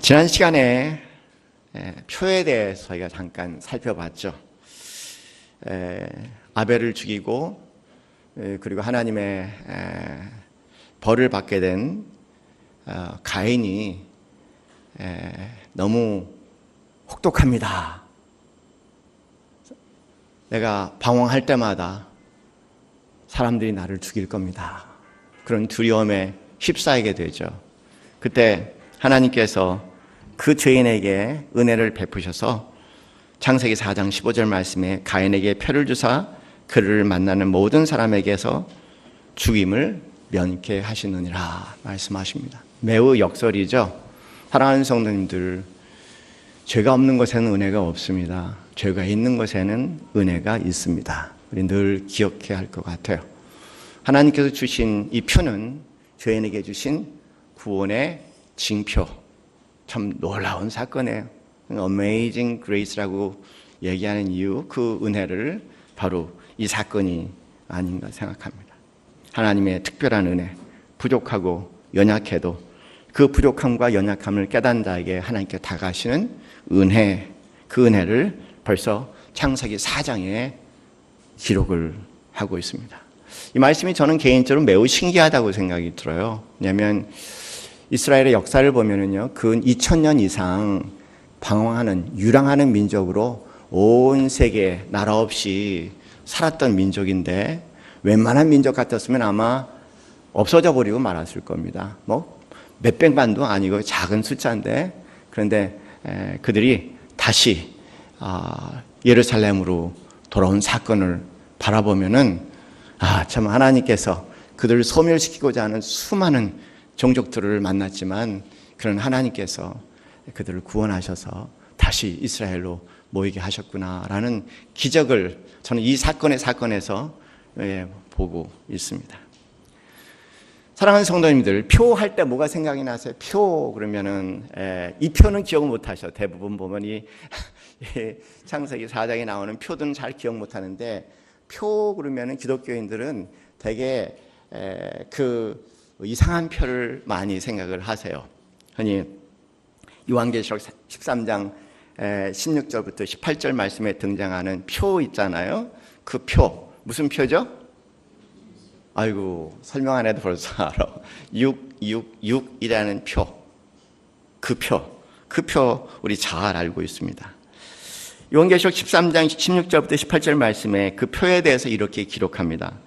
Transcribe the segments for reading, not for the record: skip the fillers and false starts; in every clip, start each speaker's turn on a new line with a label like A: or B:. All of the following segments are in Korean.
A: 지난 시간에 표에 대해서 저희가 잠깐 살펴봤죠. 아벨을 죽이고 그리고 하나님의 벌을 받게 된 가인이 너무 혹독합니다. 내가 방황할 때마다 사람들이 나를 죽일 겁니다. 그런 두려움에 휩싸이게 되죠. 그때 하나님께서 그 죄인에게 은혜를 베푸셔서 창세기 4장 15절 말씀에 가인에게 표를 주사 그를 만나는 모든 사람에게서 죽임을 면케 하시느니라 말씀하십니다. 매우 역설이죠. 사랑하는 성도님들, 죄가 없는 곳에는 은혜가 없습니다. 죄가 있는 곳에는 은혜가 있습니다. 우리 늘 기억해야 할 것 같아요. 하나님께서 주신 이 표는 죄인에게 주신 구원의 징표, 참 놀라운 사건이에요. Amazing Grace라고 얘기하는 이유, 그 은혜를 바로 이 사건이 아닌가 생각합니다. 하나님의 특별한 은혜, 부족하고 연약해도 그 부족함과 연약함을 깨닫는 자에게 하나님께 다가가시는 은혜, 그 은혜를 벌써 창세기 4장에 기록을 하고 있습니다. 이 말씀이 저는 개인적으로 매우 신기하다고 생각이 들어요. 왜냐하면 이스라엘의 역사를 보면은요, 근 2000년 이상 방황하는, 유랑하는 민족으로 온 세계 나라 없이 살았던 민족인데 웬만한 민족 같았으면 아마 없어져 버리고 말았을 겁니다. 뭐 몇백만도 아니고 작은 숫자인데, 그런데 그들이 다시 예루살렘으로 돌아온 사건을 바라보면은 참 하나님께서 그들을 소멸시키고자 하는 수많은 종족들을 만났지만 그런 하나님께서 그들을 구원하셔서 다시 이스라엘로 모이게 하셨구나라는 기적을 저는 이 사건에서 보고 있습니다. 사랑하는 성도님들, 표 할 때 뭐가 생각이 나세요? 표 그러면은 이 표는 기억 못 하셔. 대부분 보면 이 창세기 4장에 나오는 표들은 잘 기억 못 하는데, 표 그러면은 기독교인들은 되게 그 이상한 표를 많이 생각을 하세요. 흔히 요한계시록 13장 16절부터 18절 말씀에 등장하는 표 있잖아요. 그 표, 무슨 표죠? 아이고, 설명 안 해도 벌써 알아. 666이라는 표. 그 표 우리 잘 알고 있습니다. 요한계시록 13장 16절부터 18절 말씀에 그 표에 대해서 이렇게 기록합니다.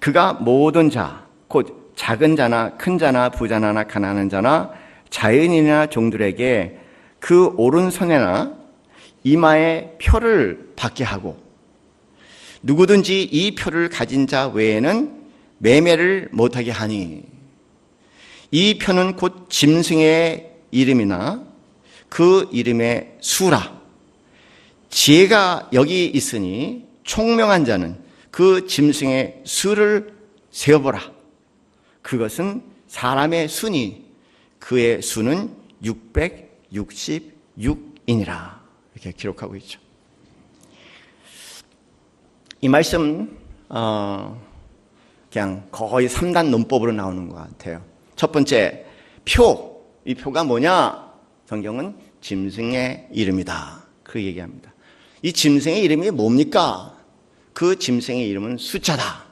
A: 그가 모든 자, 곧 작은 자나 큰 자나 부자나 가난한 자나 자연인이나 종들에게 그 오른손에나 이마에 표를 받게 하고, 누구든지 이 표를 가진 자 외에는 매매를 못하게 하니, 이 표는 곧 짐승의 이름이나 그 이름의 수라. 지혜가 여기 있으니 총명한 자는 그 짐승의 수를 세어보라. 그것은 사람의 수니 그의 수는 666이니라. 이렇게 기록하고 있죠. 이 말씀 그냥 거의 3단 논법으로 나오는 것 같아요. 첫 번째, 표. 이 표가 뭐냐? 성경은 짐승의 이름이다. 그 얘기합니다. 이 짐승의 이름이 뭡니까? 그 짐승의 이름은 숫자다.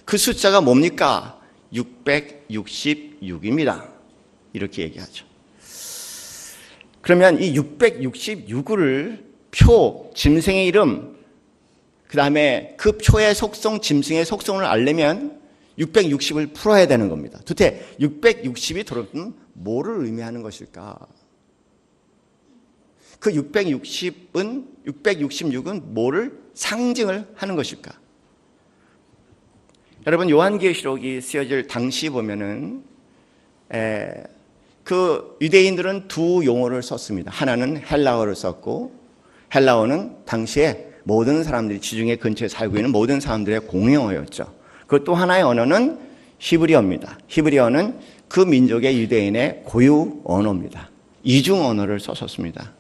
A: 그 숫자가 뭡니까? 666입니다. 이렇게 얘기하죠. 그러면 이 666을 표, 짐승의 이름, 그 다음에 그 표의 속성, 짐승의 속성을 알려면 660을 풀어야 되는 겁니다. 도대체 660이 들어오면 뭐를 의미하는 것일까? 그 666은 뭐를 상징을 하는 것일까? 여러분, 요한계시록이 쓰여질 당시 보면은 그 유대인들은 두 용어를 썼습니다. 하나는 헬라어를 썼고, 헬라어는 당시에 모든 사람들이, 지중해 근처에 살고 있는 모든 사람들의 공용어였죠. 그 또 하나의 언어는 히브리어입니다. 히브리어는 그 민족의 유대인의 고유 언어입니다. 이중 언어를 썼습니다.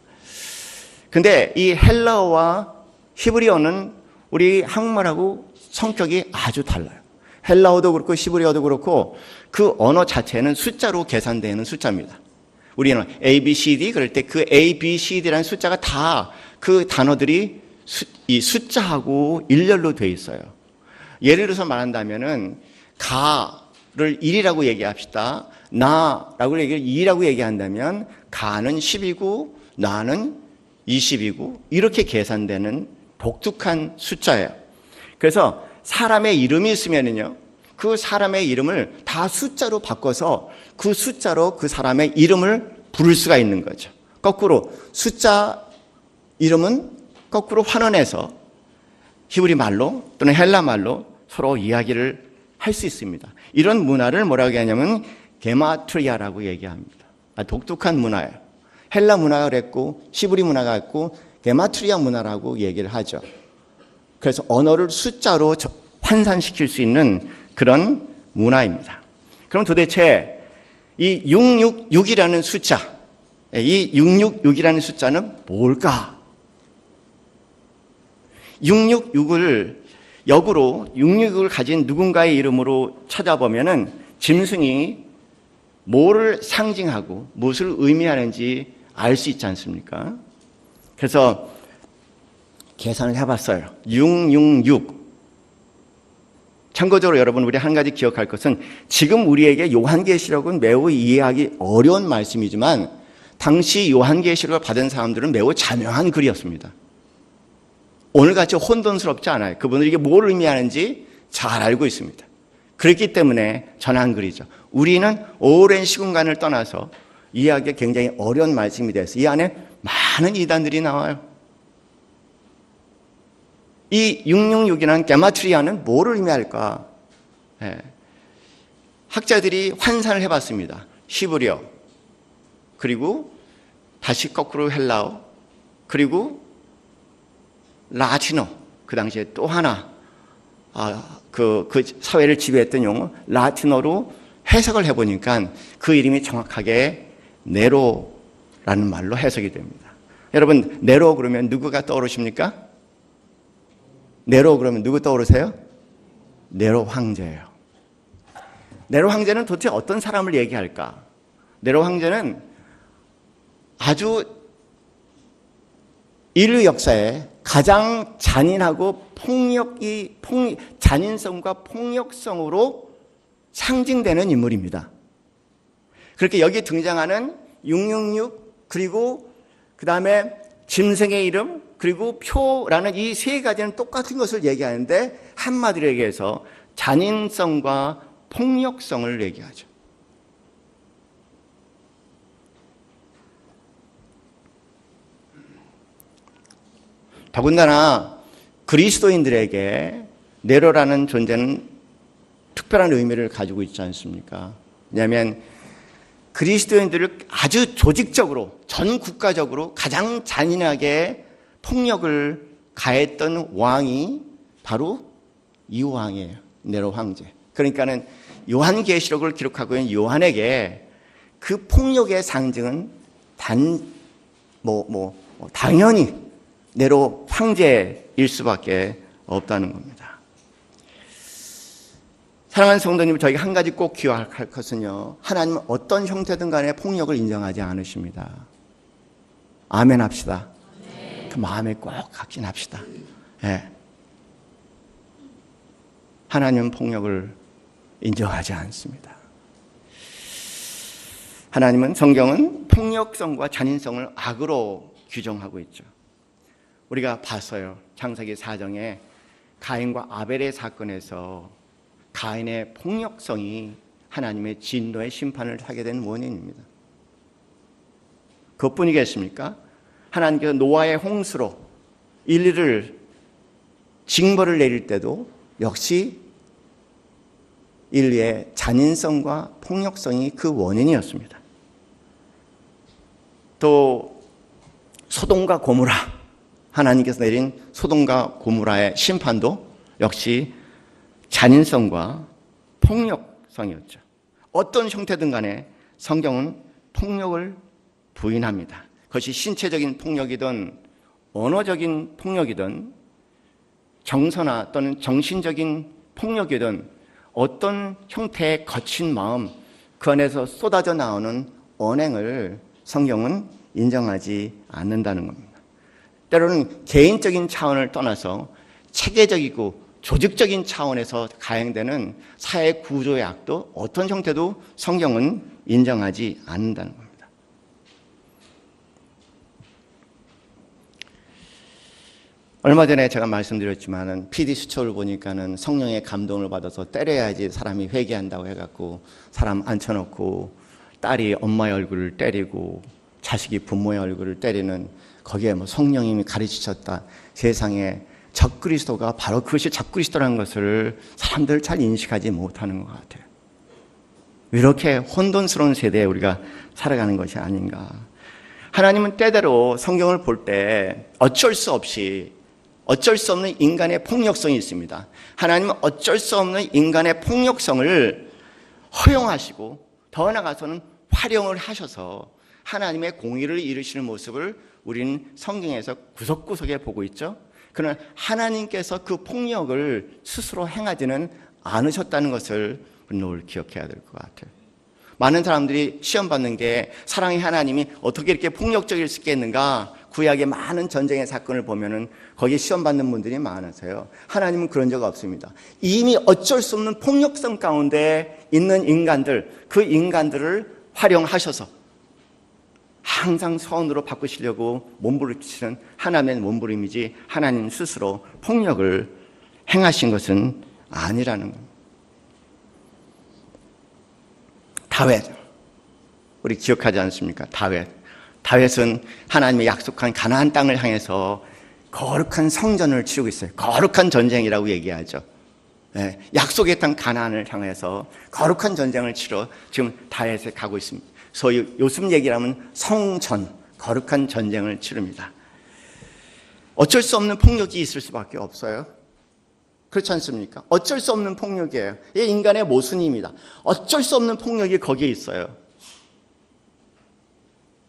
A: 근데 이 헬라어와 히브리어는 우리 한국말하고 성격이 아주 달라요. 헬라어도 그렇고 히브리어도 그렇고 그 언어 자체는 숫자로 계산되는 숫자입니다. 우리는 A, B, C, D 그럴 때 그 A, B, C, D라는 숫자가 다 그 단어들이 이 숫자하고 일렬로 돼 있어요. 예를 들어서 말한다면은 가를 1이라고 얘기합시다. 나라고 2라고 얘기한다면 가는 10이고 나는 20이고 이렇게 계산되는 독특한 숫자예요. 그래서 사람의 이름이 있으면은요, 그 사람의 이름을 다 숫자로 바꿔서 그 숫자로 그 사람의 이름을 부를 수가 있는 거죠. 거꾸로 숫자 이름은 거꾸로 환원해서 히브리 말로 또는 헬라 말로 서로 이야기를 할 수 있습니다. 이런 문화를 뭐라고 하냐면 게마트리아라고 얘기합니다. 독특한 문화예요. 헬라 문화가 그랬고 히브리 문화가 있고 게마트리아 문화라고 얘기를 하죠. 그래서 언어를 숫자로 환산시킬 수 있는 그런 문화입니다. 그럼 도대체 이 666이라는 숫자, 이 666이라는 숫자는 뭘까? 666을 역으로 666을 가진 누군가의 이름으로 찾아보면은 짐승이 뭐를 상징하고 무엇을 의미하는지 알 수 있지 않습니까? 그래서 계산을 해봤어요. 666. 참고적으로 여러분, 우리 한 가지 기억할 것은 지금 우리에게 요한계시록은 매우 이해하기 어려운 말씀이지만 당시 요한계시록을 받은 사람들은 매우 자명한 글이었습니다. 오늘같이 혼돈스럽지 않아요. 그분들이 이게 뭘 의미하는지 잘 알고 있습니다. 그렇기 때문에 전한 글이죠. 우리는 오랜 시간을 떠나서 이해하기가 굉장히 어려운 말씀이 되어서 이 안에 많은 이단들이 나와요. 이 666이라는 게마트리아는 뭐를 의미할까? 학자들이 환산을 해봤습니다. 히브리어, 그리고 다시 거꾸로 헬라어, 그리고 라틴어, 그 당시에 또 하나 그 사회를 지배했던 용어 라틴어로 해석을 해보니까 그 이름이 정확하게 네로라는 말로 해석이 됩니다. 여러분, 네로 그러면 누구가 떠오르십니까? 네로 그러면 누구 떠오르세요? 네로 황제예요. 네로 황제는 도대체 어떤 사람을 얘기할까? 네로 황제는 아주 인류 역사에 가장 잔인하고 잔인성과 폭력성으로 상징되는 인물입니다. 그렇게 여기 등장하는 666 그리고 그 다음에 짐승의 이름 그리고 표라는 이 세 가지는 똑같은 것을 얘기하는데 한마디로 얘기해서 잔인성과 폭력성을 얘기하죠. 더군다나 그리스도인들에게 네로라는 존재는 특별한 의미를 가지고 있지 않습니까? 왜냐하면 그리스도인들을 아주 조직적으로 전 국가적으로 가장 잔인하게 폭력을 가했던 왕이 바로 이 왕이에요. 네로 황제. 그러니까는 요한계시록을 기록하고 있는 요한에게 그 폭력의 상징은 당연히 네로 황제일 수밖에 없다는 겁니다. 사랑하는 성도님, 저희가 한 가지 꼭 기억할 것은요, 하나님은 어떤 형태든 간에 폭력을 인정하지 않으십니다. 아멘 합시다. 그 마음에 꼭 확신합시다. 네. 하나님은 폭력을 인정하지 않습니다. 하나님은, 성경은 폭력성과 잔인성을 악으로 규정하고 있죠. 우리가 봤어요. 창세기 4장에 가인과 아벨의 사건에서 가인의 폭력성이 하나님의 진노의 심판을 하게 된 원인입니다. 그것뿐이겠습니까? 하나님께서 노아의 홍수로 인류를 징벌을 내릴 때도 역시 인류의 잔인성과 폭력성이 그 원인이었습니다. 또 소돔과 고모라, 하나님께서 내린 소돔과 고모라의 심판도 역시 잔인성과 폭력성이었죠. 어떤 형태든 간에 성경은 폭력을 부인합니다. 그것이 신체적인 폭력이든 언어적인 폭력이든 정서나 또는 정신적인 폭력이든 어떤 형태의 거친 마음, 그 안에서 쏟아져 나오는 언행을 성경은 인정하지 않는다는 겁니다. 때로는 개인적인 차원을 떠나서 체계적이고 조직적인 차원에서 가행되는 사회 구조의 악도 어떤 형태도 성경은 인정하지 않는다는 겁니다. 얼마 전에 제가 말씀드렸지만은 PD 수첩을 보니까는 성령의 감동을 받아서 때려야지 사람이 회개한다고 해갖고 사람 앉혀놓고 딸이 엄마의 얼굴을 때리고 자식이 부모의 얼굴을 때리는 거기에 뭐 성령님이 가르치셨다. 세상에 적그리스도가 바로 그것이 적그리스도라는 것을 사람들 잘 인식하지 못하는 것 같아요. 이렇게 혼돈스러운 세대에 우리가 살아가는 것이 아닌가. 하나님은 때대로 성경을 볼 때 어쩔 수 없는 인간의 폭력성이 있습니다. 하나님은 어쩔 수 없는 인간의 폭력성을 허용하시고 더 나아가서는 활용을 하셔서 하나님의 공의를 이루시는 모습을 우리는 성경에서 구석구석에 보고 있죠. 그러나 하나님께서 그 폭력을 스스로 행하지는 않으셨다는 것을 늘 기억해야 될 것 같아요. 많은 사람들이 시험 받는 게 사랑의 하나님이 어떻게 이렇게 폭력적일 수 있겠는가. 구약의 많은 전쟁의 사건을 보면은 거기에 시험 받는 분들이 많아서요. 하나님은 그런 적 없습니다. 이미 어쩔 수 없는 폭력성 가운데 있는 인간들, 그 인간들을 활용하셔서 항상 선으로 바꾸시려고 몸부림치는 하나님의 몸부림이지 하나님 스스로 폭력을 행하신 것은 아니라는 겁니다. 다윗, 우리 기억하지 않습니까? 다윗은 하나님의 약속한 가나안 땅을 향해서 거룩한 성전을 치르고 있어요. 거룩한 전쟁이라고 얘기하죠. 네, 약속의 땅 가나안을 향해서 거룩한 전쟁을 치러 지금 다윗에 가고 있습니다. 소위 요즘 얘기라면 성전, 거룩한 전쟁을 치릅니다. 어쩔 수 없는 폭력이 있을 수밖에 없어요. 그렇지 않습니까? 어쩔 수 없는 폭력이에요. 이게 인간의 모순입니다. 어쩔 수 없는 폭력이 거기에 있어요.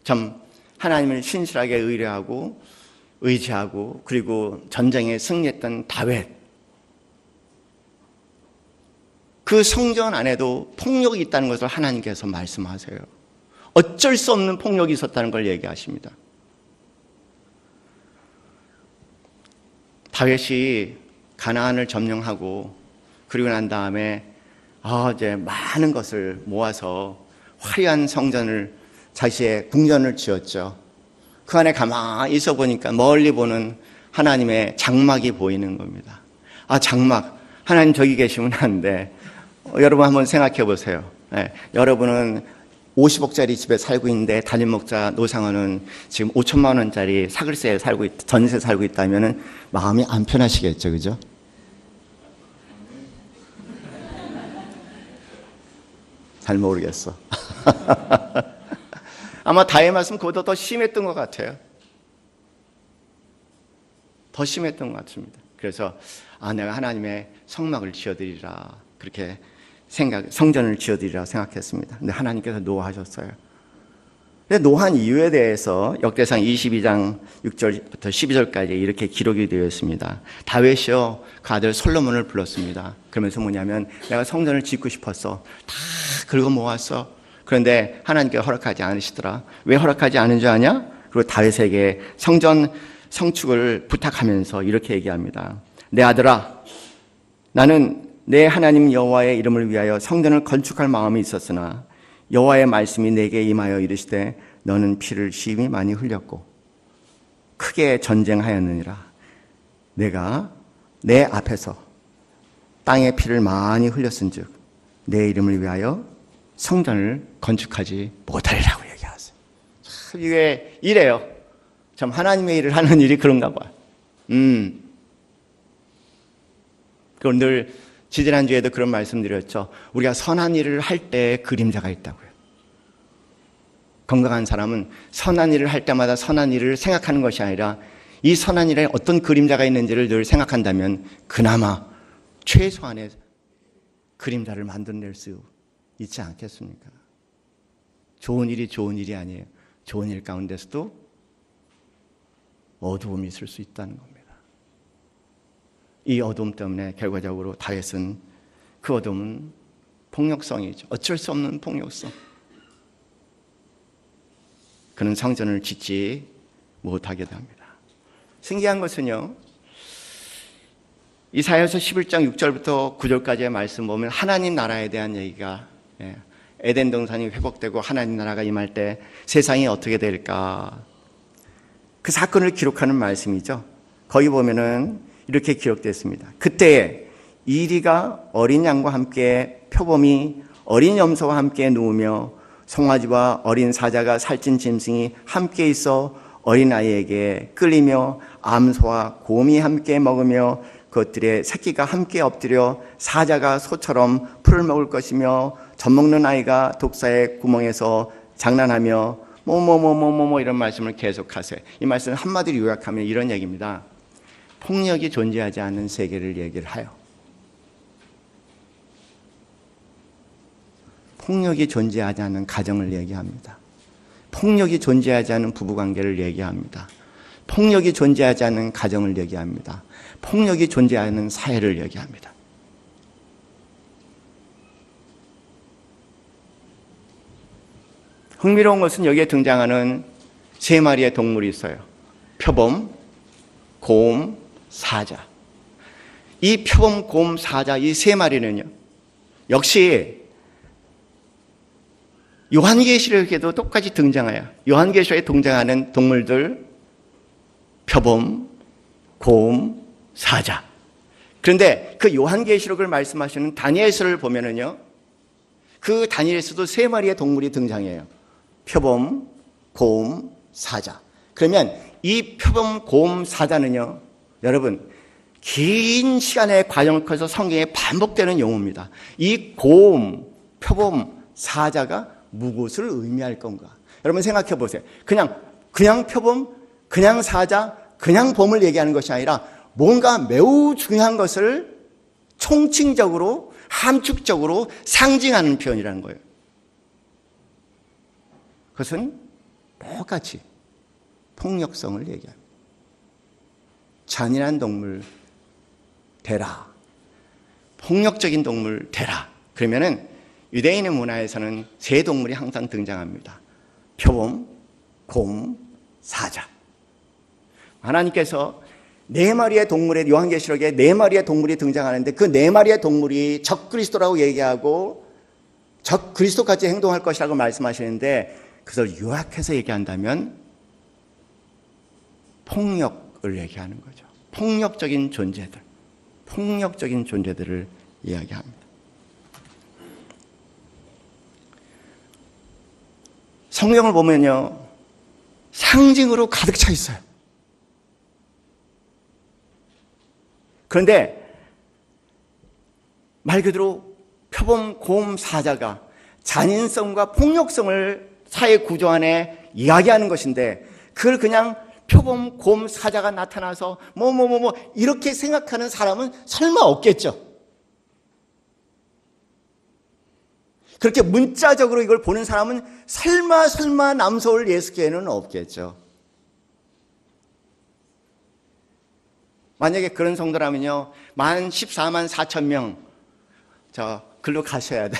A: 참 하나님을 신실하게 의지하고 그리고 전쟁에 승리했던 다윗, 그 성전 안에도 폭력이 있다는 것을 하나님께서 말씀하세요. 어쩔 수 없는 폭력이 있었다는 걸 얘기하십니다. 다윗이 가나안을 점령하고 그리고 난 다음에 이제 많은 것을 모아서 화려한 성전을 자신의 궁전을 지었죠. 그 안에 가만히 있어 보니까 멀리 보는 하나님의 장막이 보이는 겁니다. 장막, 하나님 저기 계시면 안 돼. 여러분 한번 생각해 보세요. 네, 여러분은 50억짜리 집에 살고 있는데 담임 목자 노상원은 지금 5천만 원짜리 사글세에 전세 살고 있다면 마음이 안 편하시겠죠, 그죠? 잘 모르겠어. 아마 다의 말씀 그보다 더 심했던 것 같아요. 더 심했던 것 같습니다. 그래서 내가 하나님의 성막을 지어드리라 그렇게 성전을 지어드리라 생각했습니다. 근데 하나님께서 노하셨어요. 근데 노한 이유에 대해서 역대상 22장 6절부터 12절까지 이렇게 기록이 되어 있습니다. 다윗이요 그 아들 솔로몬을 불렀습니다. 그러면서 뭐냐면 내가 성전을 짓고 싶었어. 다 긁어 모았어. 그런데 하나님께서 허락하지 않으시더라. 왜 허락하지 않은 줄 아냐? 그리고 다윗에게 성전 성축을 부탁하면서 이렇게 얘기합니다. 내 아들아, 나는 내 하나님 여호와의 이름을 위하여 성전을 건축할 마음이 있었으나 여호와의 말씀이 내게 임하여 이르시되 너는 피를 심히 많이 흘렸고 크게 전쟁하였느니라. 내가 내 앞에서 땅에 피를 많이 흘렸은즉 내 이름을 위하여 성전을 건축하지 못하리라고 얘기하세요. 참 이게 이래요. 참 하나님의 일을 하는 일이 그런가 봐요. 그럼 늘 지지난주에도 그런 말씀 드렸죠. 우리가 선한 일을 할 때 그림자가 있다고요. 건강한 사람은 선한 일을 할 때마다 선한 일을 생각하는 것이 아니라 이 선한 일에 어떤 그림자가 있는지를 늘 생각한다면 그나마 최소한의 그림자를 만들어낼 수 있지 않겠습니까? 좋은 일이 아니에요. 좋은 일 가운데서도 어두움이 있을 수 있다는 겁니다. 이 어둠 때문에 결과적으로 다윗은 그 어둠은 폭력성이죠. 어쩔 수 없는 폭력성. 그는 성전을 짓지 못하게 됩니다. 신기한 것은요, 이사야서 11장 6절부터 9절까지의 말씀 보면 하나님 나라에 대한 얘기가, 에덴 동산이 회복되고 하나님 나라가 임할 때 세상이 어떻게 될까, 그 사건을 기록하는 말씀이죠. 거기 보면은 이렇게 기록됐습니다. 그때에 이리가 어린 양과 함께 표범이 어린 염소와 함께 누우며 송아지와 어린 사자가 살찐 짐승이 함께 있어 어린아이에게 끌리며 암소와 곰이 함께 먹으며 그것들의 새끼가 함께 엎드려 사자가 소처럼 풀을 먹을 것이며 젖먹는 아이가 독사의 구멍에서 장난하며 이런 말씀을 계속하세요. 이 말씀을 한마디로 요약하면 이런 얘기입니다. 폭력이 존재하지 않는 세계를 얘기를 해요. 폭력이 존재하지 않는 가정을 얘기합니다. 폭력이 존재하지 않는 부부관계를 얘기합니다. 폭력이 존재하지 않는 가정을 얘기합니다. 폭력이 존재하는 사회를 얘기합니다. 흥미로운 것은 여기에 등장하는 세 마리의 동물이 있어요. 표범, 곰, 사자. 이 표범, 곰, 사자 이 세 마리는요, 역시 요한계시록에도 똑같이 등장해요. 요한계시록에 등장하는 동물들, 표범, 곰, 사자. 그런데 그 요한계시록을 말씀하시는 다니엘서를 보면은요, 그 다니엘서도 세 마리의 동물이 등장해요. 표범, 곰, 사자. 그러면 이 표범, 곰, 사자는요, 여러분, 긴 시간의 과정을 거쳐서 성경에 반복되는 용어입니다. 이 곰, 표범, 사자가 무엇을 의미할 건가? 여러분 생각해 보세요. 그냥 표범, 그냥 사자, 그냥 봄을 얘기하는 것이 아니라 뭔가 매우 중요한 것을 총칭적으로, 함축적으로 상징하는 표현이라는 거예요. 그것은 똑같이 폭력성을 얘기합니다. 잔인한 동물 대라. 폭력적인 동물 대라. 그러면은 유대인의 문화에서는 세 동물이 항상 등장합니다. 표범, 곰, 사자. 하나님께서 네 마리의 동물의 요한계시록에 네 마리의 동물이 등장하는데 그 네 마리의 동물이 적그리스도라고 얘기하고 적그리스도같이 행동할 것이라고 말씀하시는데 그것을 요약해서 얘기한다면 폭력을 얘기하는 거죠. 폭력적인 존재들을 이야기합니다. 성경을 보면요, 상징으로 가득 차 있어요. 그런데 말 그대로 표범, 곰, 사자가 잔인성과 폭력성을 사회 구조 안에 이야기하는 것인데 그걸 그냥 표범, 곰, 사자가 나타나서 이렇게 생각하는 사람은 설마 없겠죠. 그렇게 문자적으로 이걸 보는 사람은 설마 남서울 예수교회는 없겠죠. 만약에 그런 성도라면요, 14만 4천 명, 글로 가셔야 돼.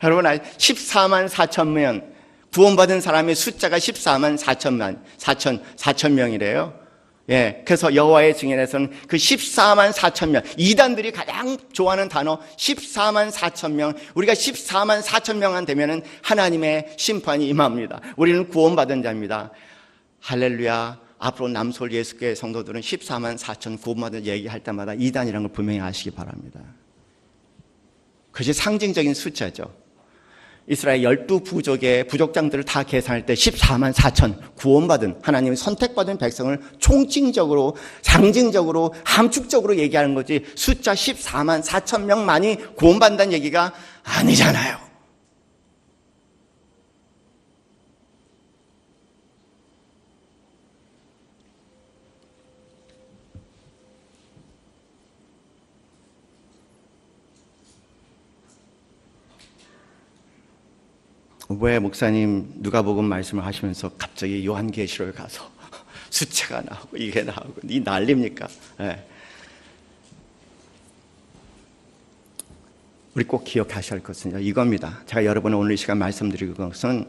A: 여러분, 14만 4천 명, 구원받은 사람의 숫자가 14만 4천 명이래요. 예, 그래서 여호와의 증인에서는 그 14만 4천 명, 이단들이 가장 좋아하는 단어 14만 4천 명, 우리가 14만 4천 명만 되면은 하나님의 심판이 임합니다. 우리는 구원받은 자입니다. 할렐루야. 앞으로 남서울 예수교회 성도들은 14만 4천 구원받은 얘기할 때마다 이단이라는 걸 분명히 아시기 바랍니다. 그것이 상징적인 숫자죠. 이스라엘 12부족의 부족장들을 다 계산할 때 14만 4천 구원받은 하나님의 선택받은 백성을 총칭적으로, 상징적으로, 함축적으로 얘기하는 거지 숫자 14만 4천 명만이 구원받는다는 얘기가 아니잖아요. 왜 목사님 누가복음 말씀을 하시면서 갑자기 요한계시록에 가서 숫자가 나오고 이게 나오고 이 난립니까? 네. 우리 꼭 기억하셔야 할 것은 이겁니다. 제가 여러분의 오늘 이 시간 말씀드리는 것은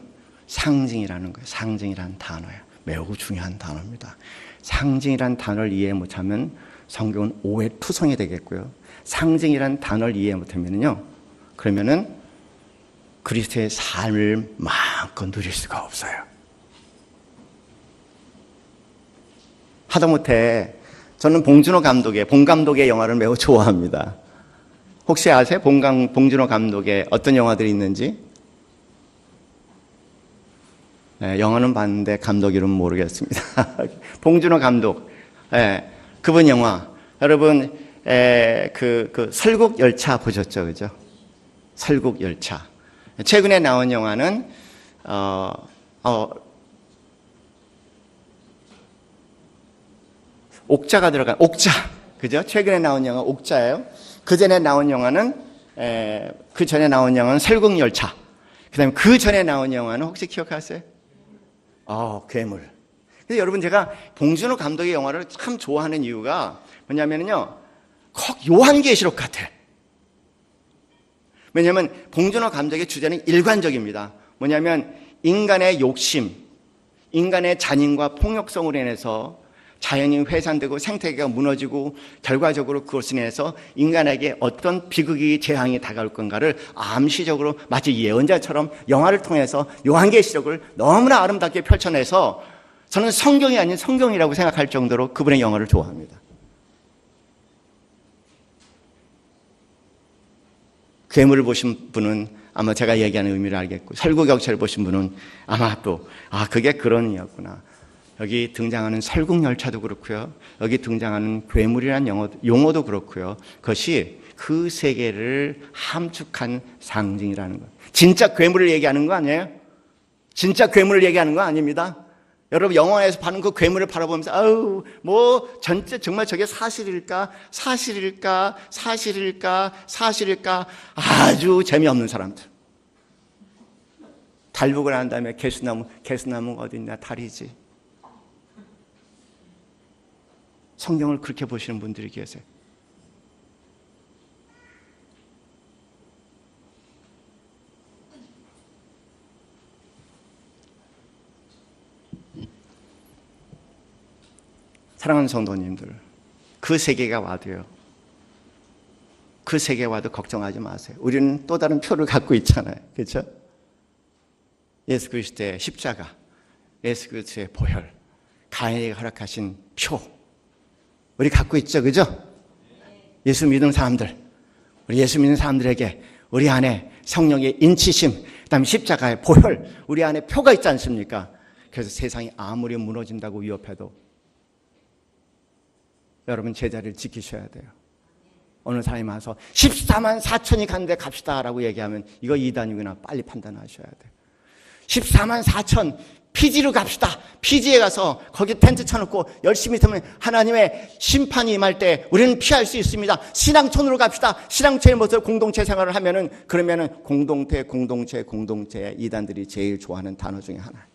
A: 상징이라는 거예요. 상징이라는 단어예요. 매우 중요한 단어입니다. 상징이라는 단어를 이해 못하면 성경은 오해투성이 되겠고요. 상징이라는 단어를 이해 못하면요, 그러면은 그리스도의 삶을 마음껏 누릴 수가 없어요. 하다못해 저는 봉 감독의 영화를 매우 좋아합니다. 혹시 아세요? 봉준호 감독의 어떤 영화들이 있는지? 네, 영화는 봤는데 감독 이름은 모르겠습니다. 봉준호 감독, 네, 그분 영화. 여러분, 그 설국열차 보셨죠, 그죠? 설국열차. 최근에 나온 영화는 옥자가 들어간 옥자, 그죠? 최근에 나온 영화 옥자예요. 그 전에 나온 영화는 설국열차. 그다음에 그 전에 나온 영화는 혹시 기억하세요? 괴물. 근데 여러분, 제가 봉준호 감독의 영화를 참 좋아하는 이유가 뭐냐면요, 꼭 요한계시록 같아. 왜냐하면 봉준호 감독의 주제는 일관적입니다. 뭐냐면 인간의 욕심, 인간의 잔인과 폭력성으로 인해서 자연이 훼산되고 생태계가 무너지고 결과적으로 그것으로 인해서 인간에게 어떤 비극이 재앙이 다가올 건가를 암시적으로 마치 예언자처럼 영화를 통해서 요한계시록을 너무나 아름답게 펼쳐내서 저는 성경이 아닌 성경이라고 생각할 정도로 그분의 영화를 좋아합니다. 괴물을 보신 분은 아마 제가 얘기하는 의미를 알겠고, 설국열차를 보신 분은 아마 또 그게 그런 의미였구나. 여기 등장하는 설국열차도 그렇고요, 여기 등장하는 괴물이라는 용어도 그렇고요, 그것이 그 세계를 함축한 상징이라는 거예요. 진짜 괴물을 얘기하는 거 아니에요? 진짜 괴물을 얘기하는 거 아닙니다. 여러분, 영화에서 파는 그 괴물을 바라보면서 전체 정말 저게 사실일까 아주 재미없는 사람들. 달 보고 난 다음에 개수나무가 어디 있냐, 달이지. 성경을 그렇게 보시는 분들이 계세요. 사랑하는 성도님들, 그 세계가 와도요, 그 세계에 와도 걱정하지 마세요. 우리는 또 다른 표를 갖고 있잖아요. 그렇죠? 예수 그리스도의 십자가, 예수 그리스도의 보혈, 가인에게 허락하신 표, 우리 갖고 있죠. 그죠? 예수 믿는 사람들, 우리 예수 믿는 사람들에게 우리 안에 성령의 인치심, 그다음에 십자가의 보혈, 우리 안에 표가 있지 않습니까? 그래서 세상이 아무리 무너진다고 위협해도 여러분, 제자리를 지키셔야 돼요. 어느 사람이 와서 14만 4천이 갔는데 갑시다라고 얘기하면 이거 이단이구나, 빨리 판단하셔야 돼요. 14만 4천 피지로 갑시다. 피지에 가서 거기 텐트 쳐놓고 열심히 있으면 하나님의 심판이 임할 때 우리는 피할 수 있습니다. 신앙촌으로 갑시다. 신앙촌의 모습 공동체 생활을 하면은, 그러면은 공동체 이단들이 제일 좋아하는 단어 중에 하나.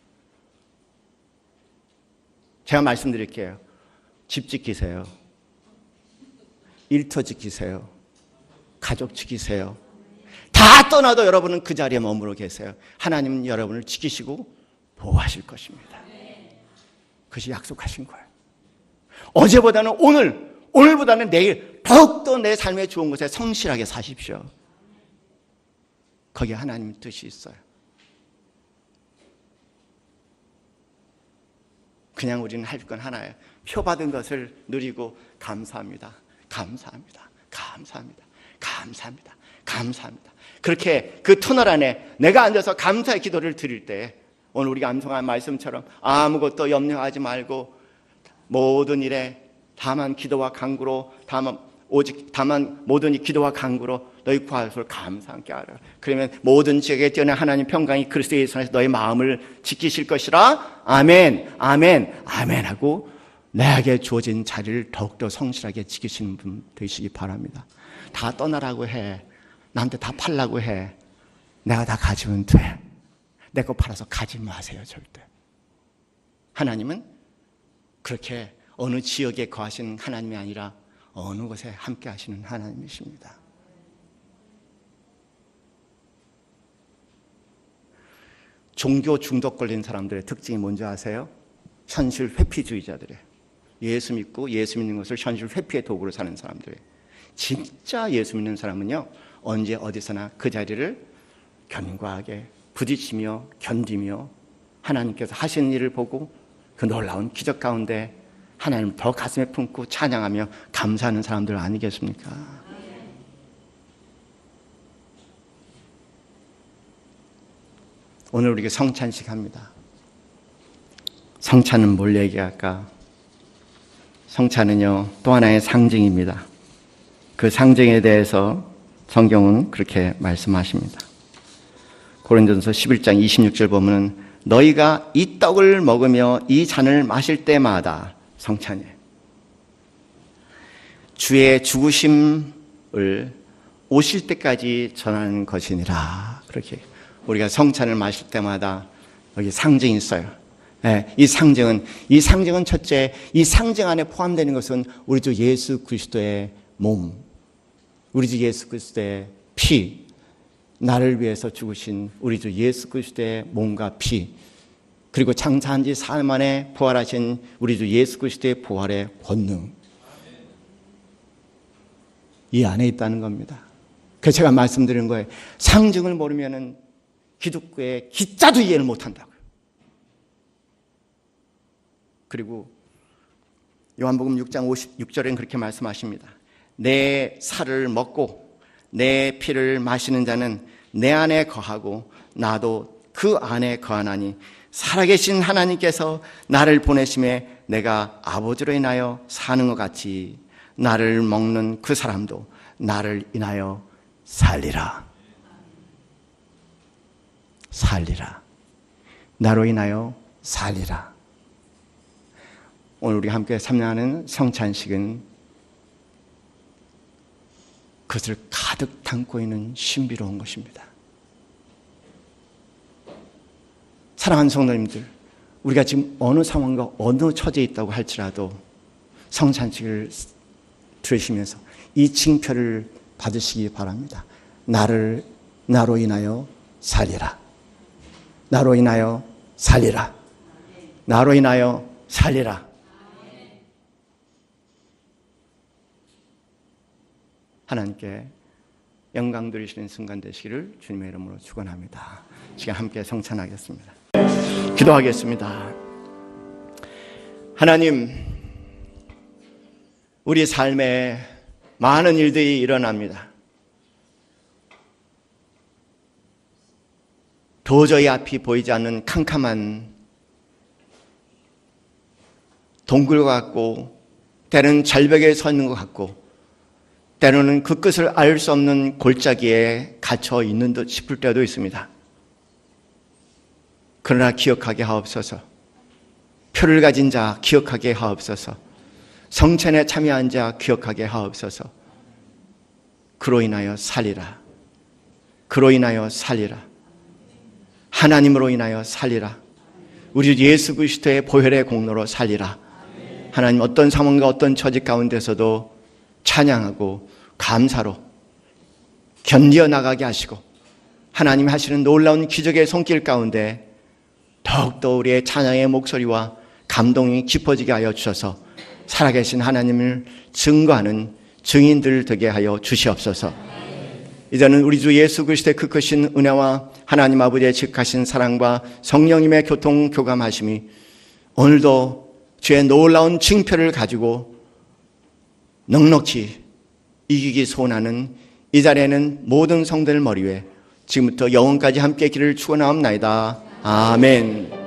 A: 제가 말씀드릴게요. 집 지키세요. 일터 지키세요. 가족 지키세요. 다 떠나도 여러분은 그 자리에 머물러 계세요. 하나님은 여러분을 지키시고 보호하실 것입니다. 그것이 약속하신 거예요. 어제보다는 오늘보다는 내일 더욱더 내 삶의 좋은 곳에 성실하게 사십시오. 거기에 하나님 뜻이 있어요. 그냥 우리는 할 건 하나예요. 표 받은 것을 누리고 감사합니다. 그렇게 그 터널 안에 내가 앉아서 감사의 기도를 드릴 때, 오늘 우리가 암송한 말씀처럼 아무것도 염려하지 말고 모든 일에 다만 기도와 간구로, 다만 모든 기도와 간구로 너희 구할 것을 감사함께 하라. 그러면 모든 지역에 뛰어난 하나님 평강이 그리스도 예수 안에서 너희 마음을 지키실 것이라. 아멘, 아멘, 아멘 하고 내게 주어진 자리를 더욱더 성실하게 지키시는 분 되시기 바랍니다. 다 떠나라고 해, 나한테 다 팔라고 해, 내가 다 가지면 돼, 내 거 팔아서 가지 마세요. 절대. 하나님은 그렇게 어느 지역에 거하시는 하나님이 아니라 어느 곳에 함께 하시는 하나님이십니다. 종교 중독 걸린 사람들의 특징이 뭔지 아세요? 현실 회피주의자들이에요. 예수 믿고 예수 믿는 것을 현실 회피의 도구로 사는 사람들이에요. 진짜 예수 믿는 사람은요, 언제 어디서나 그 자리를 견고하게 부딪히며 견디며 하나님께서 하신 일을 보고 그 놀라운 기적 가운데 하나님을 더 가슴에 품고 찬양하며 감사하는 사람들 아니겠습니까? 오늘 우리가 성찬식 합니다. 성찬은 뭘 얘기할까? 성찬은요, 또 하나의 상징입니다. 그 상징에 대해서 성경은 그렇게 말씀하십니다. 고린도전서 11장 26절 보면 너희가 이 떡을 먹으며 이 잔을 마실 때마다 성찬이에요. 주의 죽으심을 오실 때까지 전하는 것이니라. 그렇게 우리가 성찬을 마실 때마다 여기 상징이 있어요. 네, 이 상징은 첫째, 이 상징 안에 포함되는 것은 우리 주 예수 그리스도의 몸, 우리 주 예수 그리스도의 피, 나를 위해서 죽으신 우리 주 예수 그리스도의 몸과 피, 그리고 장사한 지 사흘 만에 부활하신 우리 주 예수 그리스도의 부활의 권능, 이 안에 있다는 겁니다. 그래서 제가 말씀드리는 거예요. 상징을 모르면은 기독교의 기자도 이해를 못한다고요. 그리고 요한복음 6장 56절에는 그렇게 말씀하십니다. 내 살을 먹고 내 피를 마시는 자는 내 안에 거하고 나도 그 안에 거하나니 살아계신 하나님께서 나를 보내심에 내가 아버지로 인하여 사는 것 같이 나를 먹는 그 사람도 나를 인하여 살리라. 살리라. 나로 인하여 살리라. 오늘 우리 함께 참여하는 성찬식은 그것을 가득 담고 있는 신비로운 것입니다. 사랑하는 성도님들, 우리가 지금 어느 상황과 어느 처지에 있다고 할지라도 성찬식을 들으시면서 이 징표를 받으시기 바랍니다. 나로 인하여 살리라. 나로 인하여 살리라. 나로 인하여 살리라. 하나님께 영광 드리시는 순간 되시기를 주님의 이름으로 축원합니다. 지금 함께 성찬하겠습니다. 기도하겠습니다. 하나님, 우리 삶에 많은 일들이 일어납니다. 도저히 앞이 보이지 않는 캄캄한 동굴 같고, 때로는 절벽에 서 있는 것 같고, 때로는 그 끝을 알 수 없는 골짜기에 갇혀 있는 듯 싶을 때도 있습니다. 그러나 기억하게 하옵소서. 표를 가진 자 기억하게 하옵소서. 성찬에 참여한 자 기억하게 하옵소서. 그로 인하여 살리라. 그로 인하여 살리라. 하나님으로 인하여 살리라. 우리 예수 그리스도의 보혈의 공로로 살리라. 하나님, 어떤 상황과 어떤 처지 가운데서도 찬양하고 감사로 견디어 나가게 하시고 하나님 하시는 놀라운 기적의 손길 가운데 더욱더 우리의 찬양의 목소리와 감동이 깊어지게 하여 주셔서 살아계신 하나님을 증거하는 증인들 되게 하여 주시옵소서. 이제는 우리 주 예수 그리스도의 그 크신 은혜와 하나님 아버지의 직하신 사랑과 성령님의 교통 교감하심이 오늘도 주의 놀라운 징표를 가지고 넉넉히 이기기 소원하는 이 자리에는 모든 성도들 머리 위에 지금부터 영원까지 함께 길을 축원하옵나이다. 아멘.